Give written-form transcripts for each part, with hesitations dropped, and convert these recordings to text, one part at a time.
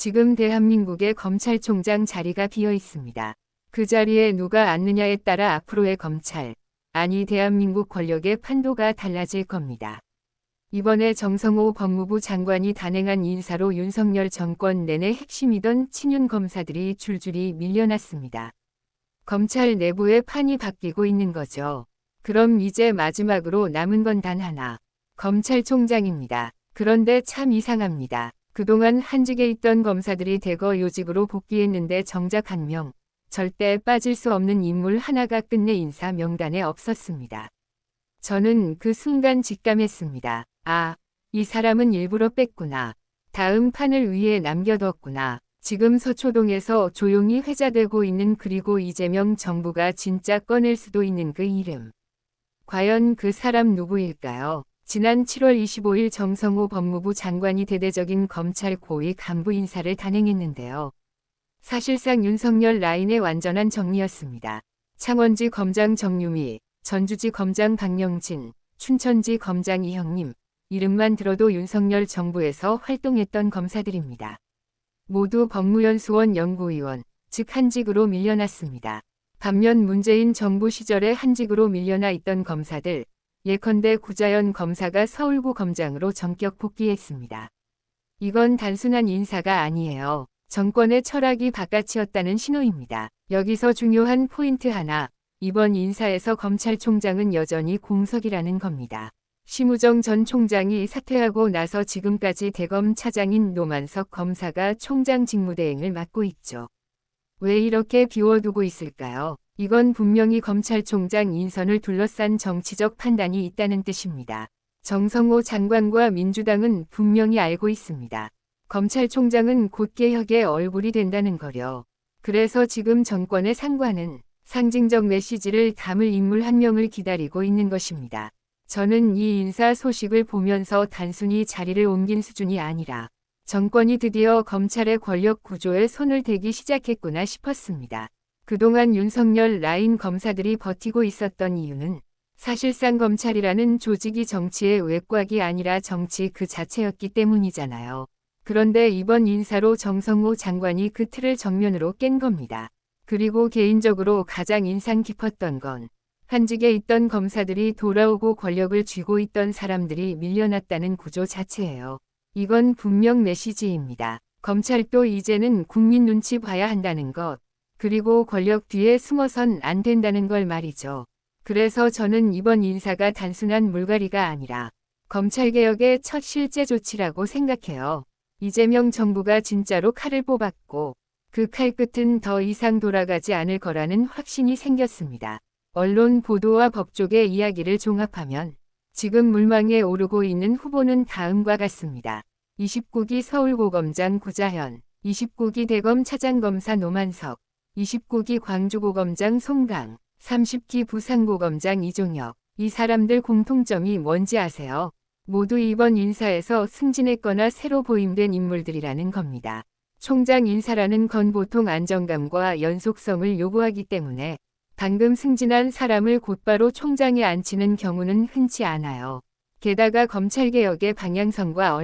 지금 대한민국의 검찰총장 자리가 비어 있습니다. 그 자리에 누가 앉느냐에 따라 앞으로의 검찰, 아니 대한민국 권력의 판도가 달라질 겁니다. 이번에 정성호 법무부 장관이 단행한 인사로 윤석열 정권 내내 핵심이던 친윤 검사들이 줄줄이 밀려났습니다. 검찰 내부의 판이 바뀌고 있는 거죠. 그럼 이제 마지막으로 남은 건 단 하나. 검찰총장입니다. 그런데 참 이상합니다. 그동안 한직에 있던 검사들이 대거 요직으로 복귀했는데 정작 한 명, 절대 빠질 수 없는 인물 하나가 끝내 인사 명단에 없었습니다. 저는 그 순간 직감했습니다. 아, 이 사람은 일부러 뺐구나. 다음 판을 위해 남겨뒀구나. 지금 서초동에서 조용히 회자되고 있는 그리고 이재명 정부가 진짜 꺼낼 수도 있는 그 이름. 과연 그 사람 누구일까요? 지난 7월 25일 정성호 법무부 장관이 대대적인 검찰 고위 간부 인사를 단행했는데요. 사실상 윤석열 라인의 완전한 정리였습니다. 창원지 검장 정유미, 전주지 검장 박영진, 춘천지 검장 이형님, 이름만 들어도 윤석열 정부에서 활동했던 검사들입니다. 모두 법무연수원 연구위원, 즉 한직으로 밀려났습니다. 반면 문재인 정부 시절에 한직으로 밀려나 있던 검사들, 예컨대 구자연 검사가 서울구 검장으로 전격 복귀했습니다. 이건 단순한 인사가 아니에요. 정권의 철학이 바깥이었다는 신호입니다. 여기서 중요한 포인트 하나, 이번 인사에서 검찰총장은 여전히 공석이라는 겁니다. 심우정 전 총장이 사퇴하고 나서 지금까지 대검 차장인 노만석 검사가 총장 직무대행을 맡고 있죠. 왜 이렇게 비워두고 있을까요? 이건 분명히 검찰총장 인선을 둘러싼 정치적 판단이 있다는 뜻입니다. 정성호 장관과 민주당은 분명히 알고 있습니다. 검찰총장은 곧 개혁의 얼굴이 된다는 거려. 그래서 지금 정권의 상관은 상징적 메시지를 담을 인물 한 명을 기다리고 있는 것입니다. 저는 이 인사 소식을 보면서 단순히 자리를 옮긴 수준이 아니라 정권이 드디어 검찰의 권력 구조에 손을 대기 시작했구나 싶었습니다. 그동안 윤석열 라인 검사들이 버티고 있었던 이유는 사실상 검찰이라는 조직이 정치의 외곽이 아니라 정치 그 자체였기 때문이잖아요. 그런데 이번 인사로 정성호 장관이 그 틀을 정면으로 깬 겁니다. 그리고 개인적으로 가장 인상 깊었던 건 한직에 있던 검사들이 돌아오고 권력을 쥐고 있던 사람들이 밀려났다는 구조 자체예요. 이건 분명 메시지입니다. 검찰도 이제는 국민 눈치 봐야 한다는 것. 그리고 권력 뒤에 숨어선 안 된다는 걸 말이죠. 그래서 저는 이번 인사가 단순한 물갈이가 아니라 검찰개혁의 첫 실제 조치라고 생각해요. 이재명 정부가 진짜로 칼을 뽑았고 그 칼 끝은 더 이상 돌아가지 않을 거라는 확신이 생겼습니다. 언론 보도와 법조계 이야기를 종합하면 지금 물망에 오르고 있는 후보는 다음과 같습니다. 29기 서울고검장 구자현, 29기 대검 차장검사 노만석, 29기 광주고검장 송강, 30기 부산고검장 이종혁. 이 사람들 공통점이 뭔지 아세요? 모두 이번 인사에서 승진했거나 새로 보임된 인물들이라는 겁니다. 총장 인사라는 건 보통 안정감과 연속성을 요구하기 때문에 방금 승진한 사람을 곧바로 총장에 앉히는 경우는 흔치 않아요. 게다가 검찰개혁의 방향성과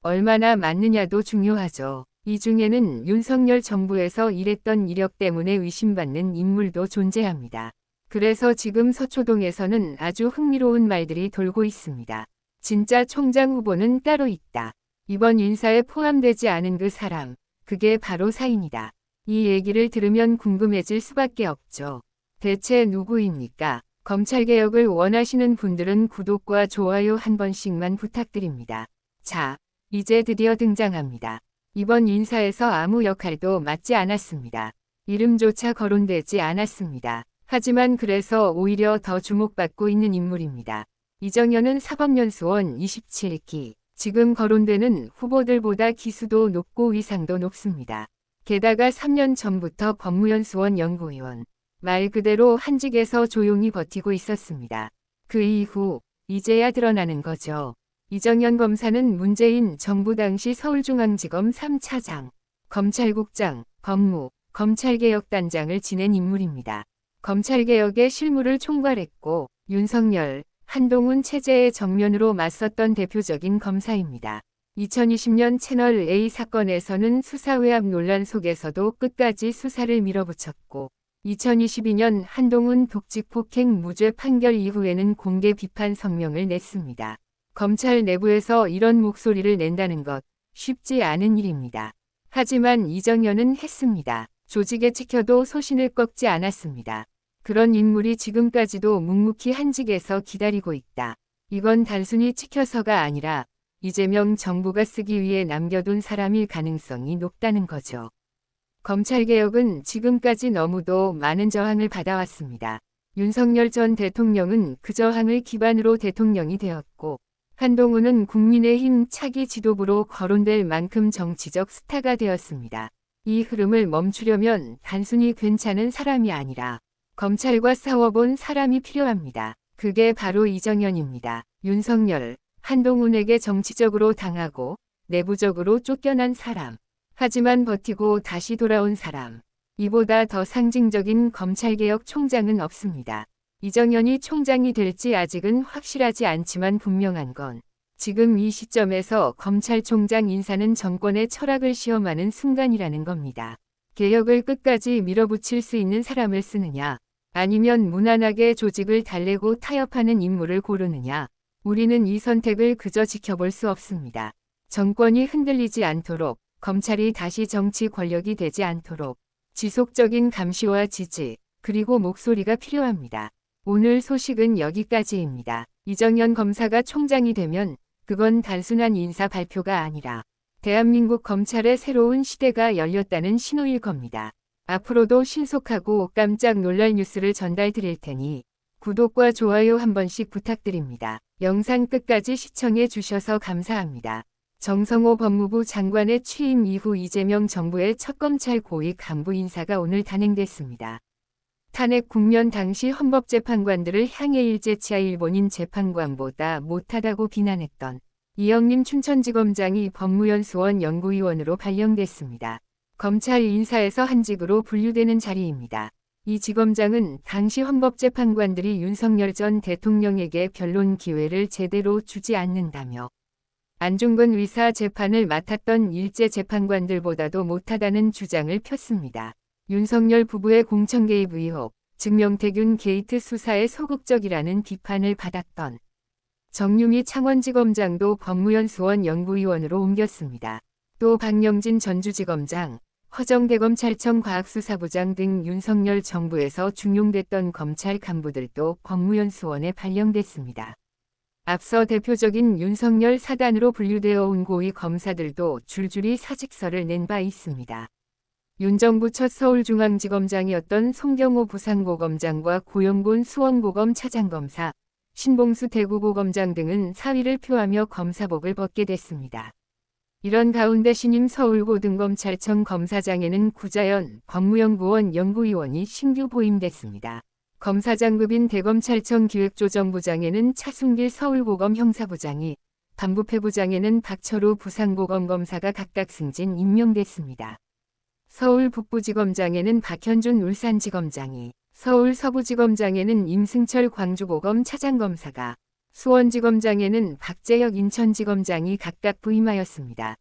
얼마나 맞느냐도 중요하죠. 이 중에는 윤석열 정부에서 일했던 이력 때문에 의심받는 인물도 존재합니다. 그래서 지금 서초동에서는 아주 흥미로운 말들이 돌고 있습니다. 진짜 총장 후보는 따로 있다. 이번 인사에 포함되지 않은 그 사람, 그게 바로 사인이다. 이 얘기를 들으면 궁금해질 수밖에 없죠. 대체 누구입니까? 검찰개혁을 원하시는 분들은 구독과 좋아요 한 번씩만 부탁드립니다. 자, 이제 드디어 등장합니다. 이번 인사에서 아무 역할도 맡지 않았습니다. 이름조차 거론되지 않았습니다. 하지만 그래서 오히려 더 주목받고 있는 인물입니다. 이정현은 사법연수원 27기. 지금 거론되는 후보들보다 기수도 높고 위상도 높습니다. 게다가 3년 전부터 법무연수원 연구위원. 말 그대로 한직에서 조용히 버티고 있었습니다. 그 이후 이제야 드러나는 거죠. 이정현 검사는 문재인 정부 당시 서울중앙지검 3차장, 검찰국장, 법무, 검찰개혁단장을 지낸 인물입니다. 검찰개혁의 실무를 총괄했고 윤석열, 한동훈 체제의 정면으로 맞섰던 대표적인 검사입니다. 2020년 채널 A 사건에서는 수사 외압 논란 속에서도 끝까지 수사를 밀어붙였고 2022년 한동훈 독직 폭행 무죄 판결 이후에는 공개 비판 성명을 냈습니다. 검찰 내부에서 이런 목소리를 낸다는 것 쉽지 않은 일입니다. 하지만 이정현은 했습니다. 조직에 찍혀도 소신을 꺾지 않았습니다. 그런 인물이 지금까지도 묵묵히 한직에서 기다리고 있다. 이건 단순히 찍혀서가 아니라 이재명 정부가 쓰기 위해 남겨둔 사람일 가능성이 높다는 거죠. 검찰개혁은 지금까지 너무도 많은 저항을 받아왔습니다. 윤석열 전 대통령은 그 저항을 기반으로 대통령이 되었고 한동훈은 국민의힘 차기 지도부로 거론될 만큼 정치적 스타가 되었습니다. 이 흐름을 멈추려면 단순히 괜찮은 사람이 아니라 검찰과 싸워본 사람이 필요합니다. 그게 바로 이정현입니다. 윤석열, 한동훈에게 정치적으로 당하고 내부적으로 쫓겨난 사람. 하지만 버티고 다시 돌아온 사람. 이보다 더 상징적인 검찰개혁 총장은 없습니다. 이정현이 총장이 될지 아직은 확실하지 않지만 분명한 건 지금 이 시점에서 검찰총장 인사는 정권의 철학을 시험하는 순간이라는 겁니다. 개혁을 끝까지 밀어붙일 수 있는 사람을 쓰느냐, 아니면 무난하게 조직을 달래고 타협하는 인물을 고르느냐. 우리는 이 선택을 그저 지켜볼 수 없습니다. 정권이 흔들리지 않도록, 검찰이 다시 정치 권력이 되지 않도록 지속적인 감시와 지지, 그리고 목소리가 필요합니다. 오늘 소식은 여기까지입니다. 이정현 검사가 총장이 되면 그건 단순한 인사 발표가 아니라 대한민국 검찰의 새로운 시대가 열렸다는 신호일 겁니다. 앞으로도 신속하고 깜짝 놀랄 뉴스를 전달 드릴 테니 구독과 좋아요 한 번씩 부탁드립니다. 영상 끝까지 시청해 주셔서 감사합니다. 정성호 법무부 장관의 취임 이후 이재명 정부의 첫 검찰 고위 간부 인사가 오늘 단행됐습니다. 탄핵 국면 당시 헌법재판관들을 향해 일제치하 일본인 재판관보다 못하다고 비난했던 이영림 춘천지검장이 법무연수원 연구위원으로 발령됐습니다. 검찰 인사에서 한직으로 분류되는 자리입니다. 이 지검장은 당시 헌법재판관들이 윤석열 전 대통령에게 변론 기회를 제대로 주지 않는다며 안중근 의사 재판을 맡았던 일제 재판관들보다도 못하다는 주장을 폈습니다. 윤석열 부부의 공천 개입 의혹, 즉 명태균 게이트 수사에 소극적이라는 비판을 받았던 정유미 창원지검장도 법무연수원 연구위원으로 옮겼습니다. 또 박영진 전주지검장, 허정대검찰청 과학수사부장 등 윤석열 정부에서 중용됐던 검찰 간부들도 법무연수원에 발령됐습니다. 앞서 대표적인 윤석열 사단으로 분류되어 온 고위 검사들도 줄줄이 사직서를 낸 바 있습니다. 윤 정부 첫 서울중앙지검장이었던 송경호 부산고검장과 고영곤 수원고검 차장검사, 신봉수 대구고검장 등은 사위를 표하며 검사복을 벗게 됐습니다. 이런 가운데 신임 서울고등검찰청 검사장에는 구자연 법무연구원 연구위원이 신규 보임됐습니다. 검사장급인 대검찰청 기획조정부장에는 차순길 서울고검 형사부장이, 반부패부장에는 박철우 부산고검 검사가 각각 승진 임명됐습니다. 서울 북부지검장에는 박현준 울산지검장이, 서울 서부지검장에는 임승철 광주고검 차장검사가, 수원지검장에는 박재혁 인천지검장이 각각 부임하였습니다.